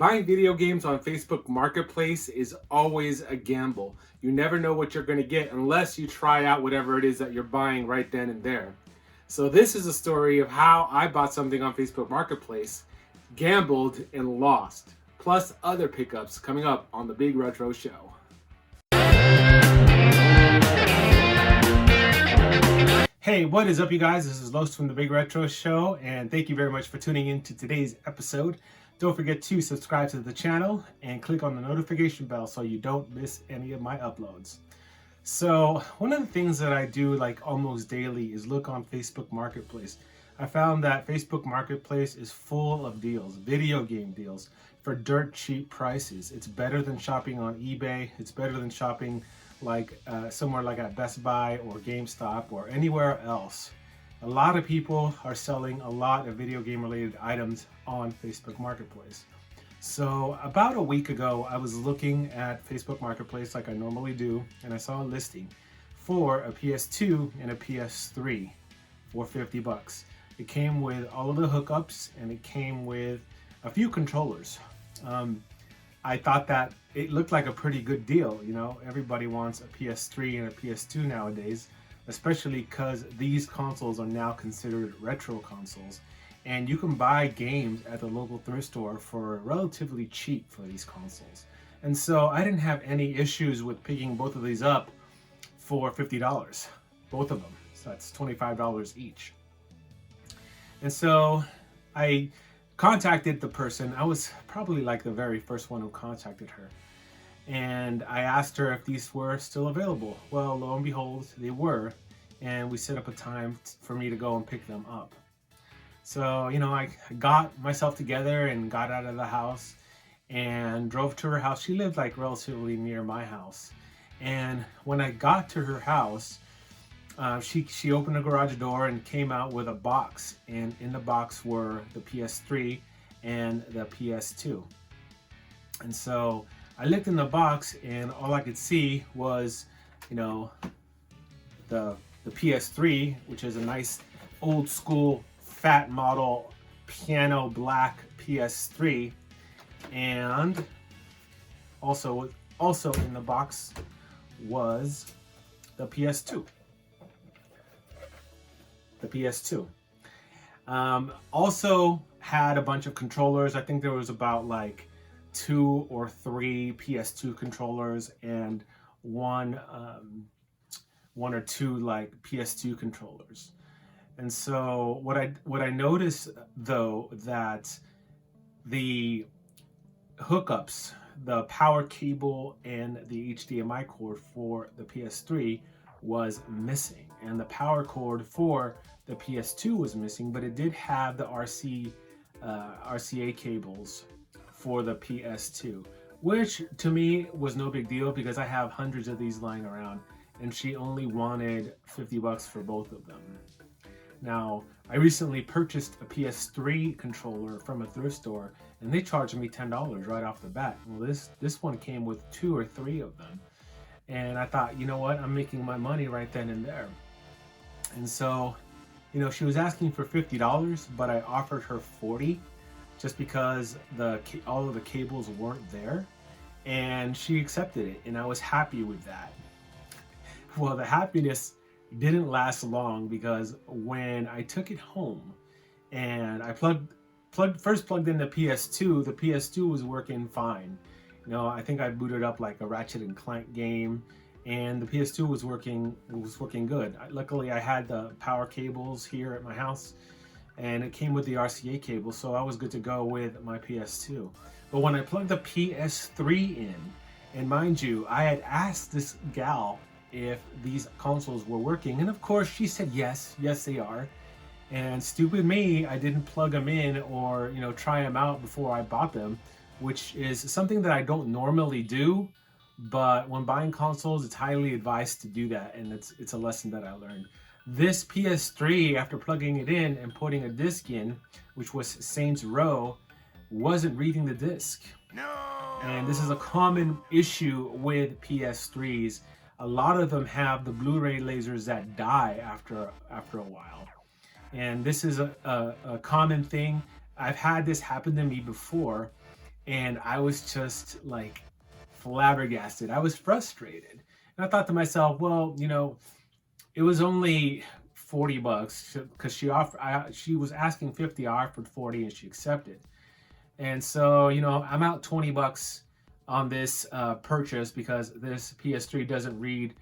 Buying video games on Facebook Marketplace is always a gamble. You never know what you're going to get unless you try out whatever it is that you're buying right then and there. So, this is a story of how I bought something on Facebook Marketplace, gambled, and lost, plus other pickups coming up on the Big Retro Show. Hey, what is up, you guys? This is Los from the Big Retro Show, and thank you very much for tuning in to today's episode. Don't forget to subscribe to the channel and click on the notification bell so you don't miss any of my uploads. So, one of the things that I do like almost daily is look on Facebook Marketplace. I found that Facebook Marketplace is full of deals, video game deals, for dirt cheap prices. It's better than shopping on eBay. It's better than shopping somewhere like at Best Buy or GameStop or anywhere else. A lot of people are selling a lot of video game related items on Facebook Marketplace. So about a week ago, I was looking at Facebook Marketplace like I normally do, and I saw a listing for a PS2 and a PS3 for $50. It came with all of the hookups and it came with a few controllers. I thought that it looked like a pretty good deal. You know, everybody wants a PS3 and a PS2 nowadays, especially because these consoles are now considered retro consoles. And you can buy games at the local thrift store for relatively cheap for these consoles. And so I didn't have any issues with picking both of these up for $50, both of them. So that's $25 each. And so I contacted the person. I was probably like the very first one who contacted her. And I asked her if these were still available. Well, lo and behold, they were. And we set up a time for me to go and pick them up. So, you know, I got myself together and got out of the house and drove to her house. She lived like relatively near my house. And when I got to her house, she opened the garage door and came out with a box, and in the box were the PS3 and the PS2. And so I looked in the box, and all I could see was, you know, the PS3, which is a nice old school fat model piano black PS3, and also in the box was the PS2. The PS2 also had a bunch of controllers. I think there was about like 2 or 3 PS2 controllers and one or two like PS2 controllers. And so what I noticed though, that the hookups, the power cable and the HDMI cord for the PS3 was missing, and the power cord for the PS2 was missing, but it did have the RCA cables for the PS2, which to me was no big deal because I have hundreds of these lying around, and she only wanted $50 for both of them. Now, I recently purchased a PS3 controller from a thrift store, and they charged me $10 right off the bat. Well, this one came with 2 or 3 of them. And I thought, you know what, I'm making my money right then and there. And so, you know, she was asking for $50, but I offered her $40 just because all of the cables weren't there. And she accepted it, and I was happy with that. Well, the happiness didn't last long, because when I took it home and I plugged in the PS2 was working fine. You know, I think I booted up like a Ratchet and Clank game, and the PS2 was working good. Luckily, I had the power cables here at my house, and it came with the RCA cable, so I was good to go with my PS2. But when I plugged the PS3 in, and mind you, I had asked this gal if these consoles were working, and of course she said yes they are. And stupid me, I didn't plug them in or, you know, try them out before I bought them, which is something that I don't normally do, but when buying consoles, it's highly advised to do that, and it's a lesson that I learned. This PS3, after plugging it in and putting a disc in, which was Saints Row, wasn't reading the disc. No! And this is a common issue with PS3s. A lot of them have the Blu-ray lasers that die after a while. And this is a common thing. I've had this happen to me before, And I was just like flabbergasted. I was frustrated. And I thought to myself, well, it was only $40 because she was asking 50, I offered 40 and she accepted. And so, I'm out $20 on this purchase because this PS3 doesn't read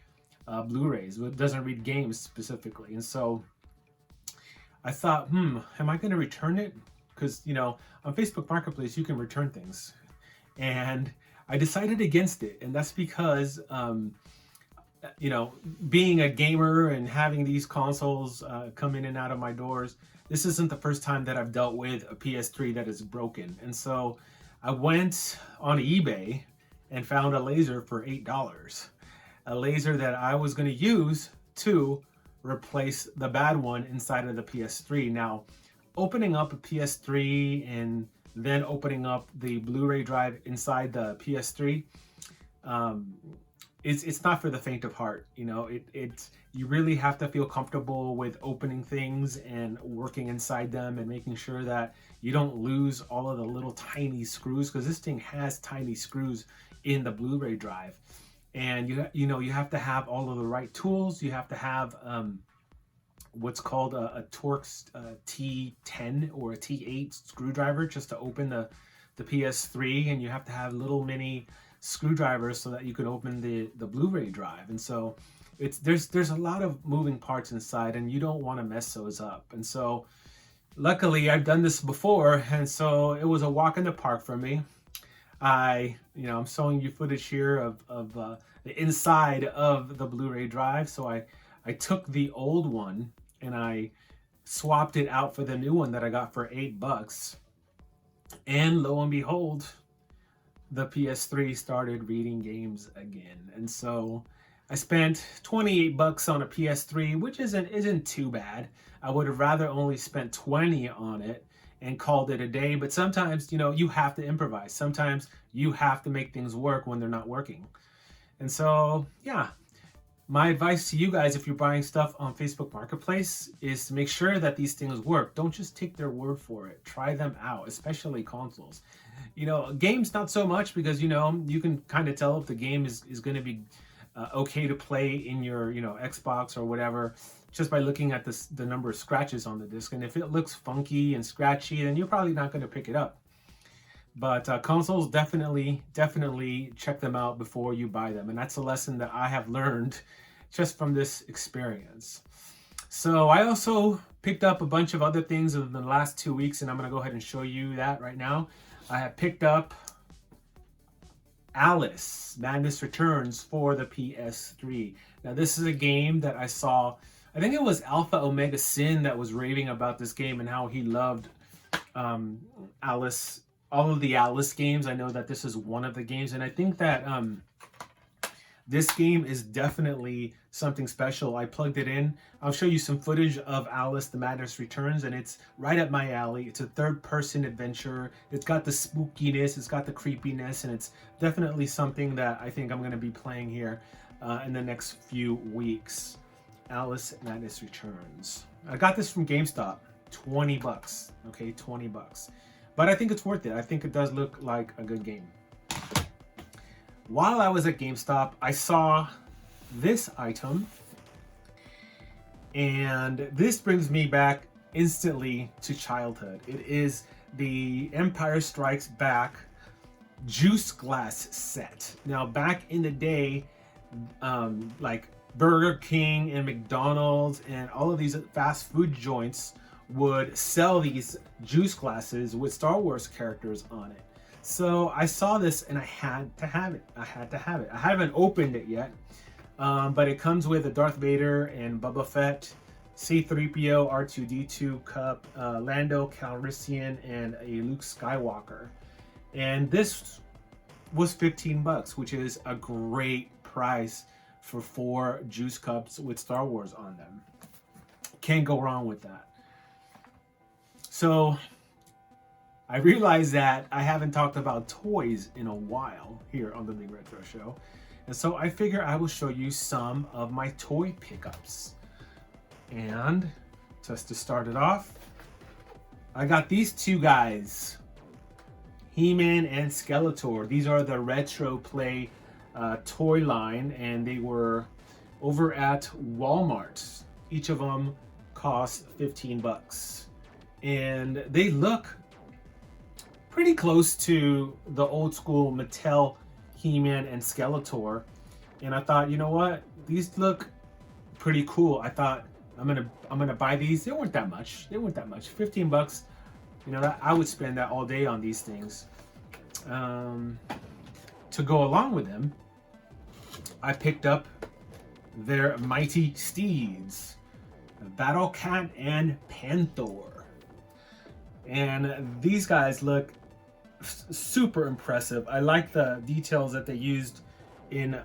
Blu-rays. It doesn't read games specifically. And so I thought, am I going to return it? Because, on Facebook Marketplace, you can return things. And I decided against it. And that's because, being a gamer and having these consoles come in and out of my doors, this isn't the first time that I've dealt with a PS3 that is broken. And so I went on eBay and found a laser for $8. A laser that I was going to use to replace the bad one inside of the PS3. Now, opening up a PS3 and then opening up the Blu-ray drive inside the PS3, it's not for the faint of heart. You really have to feel comfortable with opening things and working inside them and making sure that you don't lose all of the little tiny screws, because this thing has tiny screws in the Blu-ray drive. And you have to have all of the right tools. You have to have what's called a Torx T10 or a T8 screwdriver just to open the PS3, and you have to have little mini screwdrivers so that you can open the Blu-ray drive. And so there's a lot of moving parts inside, and you don't want to mess those up. And so luckily I've done this before, and so it was a walk in the park for me. I'm showing you footage here of the inside of the Blu-ray drive. So I took the old one and I swapped it out for the new one that I got for $8. And lo and behold, the PS3 started reading games again. And so I spent $28 on a PS3, which isn't too bad. I would have rather only spent 20 on it and called it a day. But sometimes, you have to improvise. Sometimes you have to make things work when they're not working. And so, yeah, my advice to you guys, if you're buying stuff on Facebook Marketplace, is to make sure that these things work. Don't just take their word for it. Try them out, especially consoles. Games not so much, because, you can kind of tell if the game is going to be okay to play in your, Xbox or whatever, just by looking at the number of scratches on the disc. And if it looks funky and scratchy, then you're probably not going to pick it up. But consoles, definitely check them out before you buy them. And that's a lesson that I have learned just from this experience. So I also picked up a bunch of other things in the last 2 weeks, and I'm going to go ahead and show you that right now. I have picked up Alice Madness Returns for the PS3. Now, this is a game that I saw, I think it was Alpha Omega Sin that was raving about this game and how he loved Alice, all of the Alice games. I know that this is one of the games, and I think that this game is definitely something special. I plugged it in. I'll show you some footage of Alice the Madness Returns, and it's right up my alley. It's a third-person adventure. It's got the spookiness, it's got the creepiness, and it's definitely something that I think I'm going to be playing here in the next few weeks. Alice Madness Returns. I got this from GameStop. $20. Okay, $20. But I think it's worth it. I think it does look like a good game. While I was at GameStop, I saw this item, and this brings me back instantly to childhood. It is the Empire Strikes Back juice glass set. Now, back in the day, like Burger King and McDonald's and all of these fast food joints would sell these juice glasses with Star Wars characters on it. So I saw this and I had to have it. I haven't opened it yet, but it comes with a Darth Vader and Boba Fett, C-3PO, R2-D2 cup, Lando Calrissian, and a Luke Skywalker. And this was $15, which is a great price for 4 juice cups with Star Wars on them. Can't go wrong with that. So I realized that I haven't talked about toys in a while here on the Big Retro Show. And so I figure I will show you some of my toy pickups. And just to start it off, I got these two guys He-Man and Skeletor. These are the Retro Play toy line, and they were over at Walmart. Each of them cost 15 bucks. And they look pretty close to the old school Mattel He-Man and Skeletor. And I thought, you know what? These look pretty cool. I thought I'm gonna buy these. They weren't that much. 15 bucks. You know, I would spend that all day on these things. To go along with them, I picked up their Mighty Steeds, Battle Cat and Panther. And these guys look super impressive. I like the details that they used in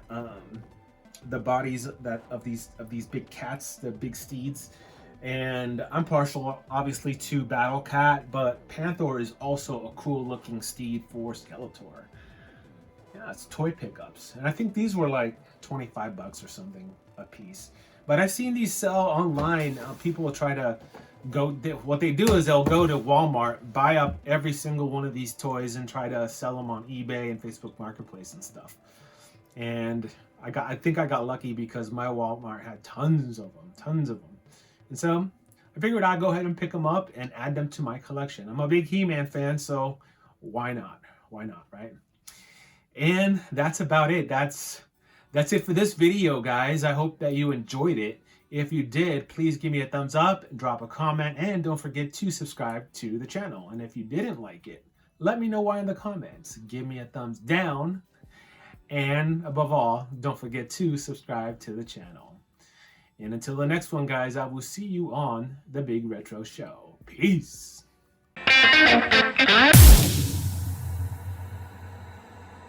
the bodies of these big cats, the big steeds. And I'm partial, obviously, to Battle Cat, but Panther is also a cool looking steed for Skeletor. Yeah, it's toy pickups. And I think these were like 25 bucks or something a piece. But I've seen these sell online. People will try to what they do is they'll go to Walmart, buy up every single one of these toys and try to sell them on eBay and Facebook Marketplace and stuff. And I think I got lucky because my Walmart had tons of them. And so I figured I'd go ahead and pick them up and add them to my collection. I'm a big He-Man fan, so why not? Why not, right? And that's about it. That's it for this video, guys. I hope that you enjoyed it. If you did, please give me a thumbs up, drop a comment, and don't forget to subscribe to the channel. And if you didn't like it, let me know why in the comments. Give me a thumbs down. And above all, don't forget to subscribe to the channel. And until the next one, guys, I will see you on The Big Retro Show. Peace.